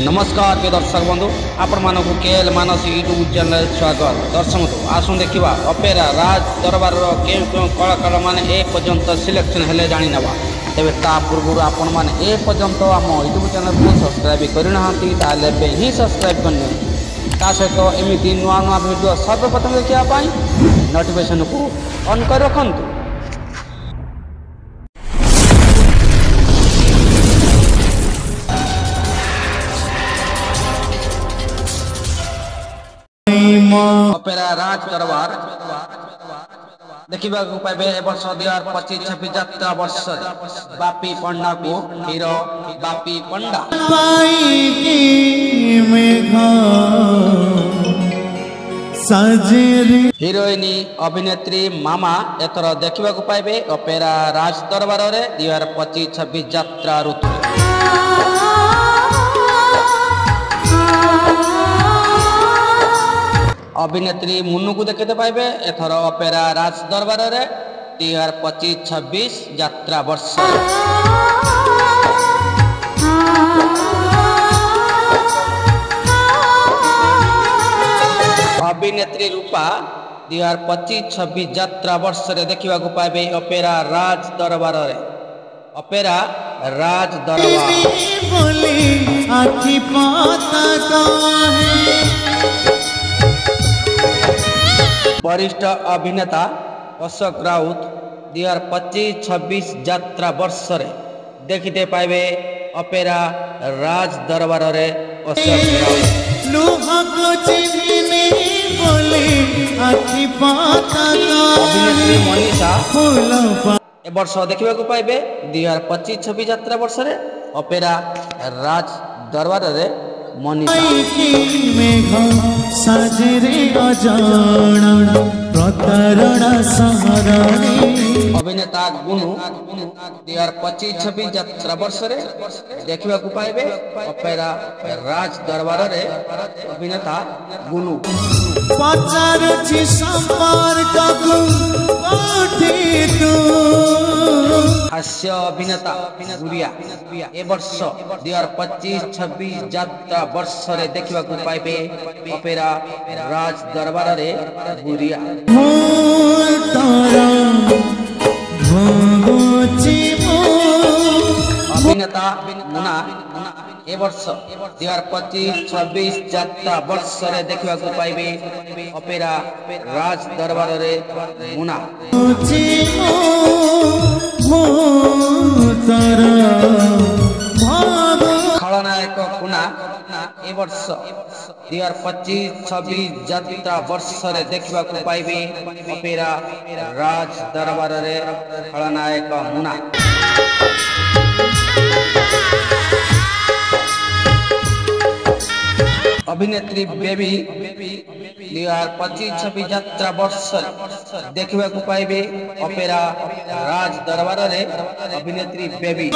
नमस्कार के दर्शक बंधु आपण मानक केएल मानस यूट्यूब चैनल स्वागत। दर्शक बंधु आसुन देखा अपेरा राज दरबार के कलाकार मैंने पर्यंत सिलेक्शन हेले जानी नवा तेज ता पूर्व आपण मैंने पर्यंत आम यूट्यूब चैनल को सब्सक्राइब करना ही सब्सक्राइब करनी सहित एमती नुआ नुआ भिडियो सर्वप्रथम देखापी नोटिफिकेशन को ऑन कर रखु। अपेरा राज दरबार देखा पाइबे वर्ष 2025-26 यात्रा वर्ष बापी पंडा को हीरो बापी पंडा हिरोइनी अभिनेत्री मामा एथर देखा पाइबे अपेरा राज दरबार 2025-26 यात्रा ऋतु। अभिनेत्री मुन्नू को देखते पाइबे एथर अपेरा राज दरबार 2025-26 यात्रा वर्ष। अभिनेत्री रूपा 2025-26 यात्रा वर्ष देखा पाइबे अपेरा राज दरबार अपेरा राज दरबार। वरिष्ठ अभिनेता अशोक राउत 2025-26 यात्रा वर्ष देखते पाइबे अपेरा राज दरबार अशोक राउत। अभिनेत्री मनीषा ए वर्ष देखा पाइबे 2025-26 यात्रा वर्ष अपेरा राज दरबार मनीषा। अभिनेता गुनु 2025-26 यात्रा वर्ष देखा पाइबे अपेरा राज दरबार अभिनेता गुनु। हास्य अभिनेता गुरिया ए वर्ष 2025-26 यात्रा वर्ष देखा पाइबे अपेरा राज दरबार गुरिया। अभिनेता मुना ए वर्ष 2025-26 यात्रा वर्ष देखा पाइबे अपेरा राज दरबार मुना। खलनायक कुना ए वर्ष 2025-26 यात्रा वर्ष देखा पाइबे अपेरा राज दरबार खलनायक मुना। अभिनेत्री बेबी 2025-26 यात्रा वर्ष देखा पाइबे अपेरा राज दरबार अभिनेत्री बेबी।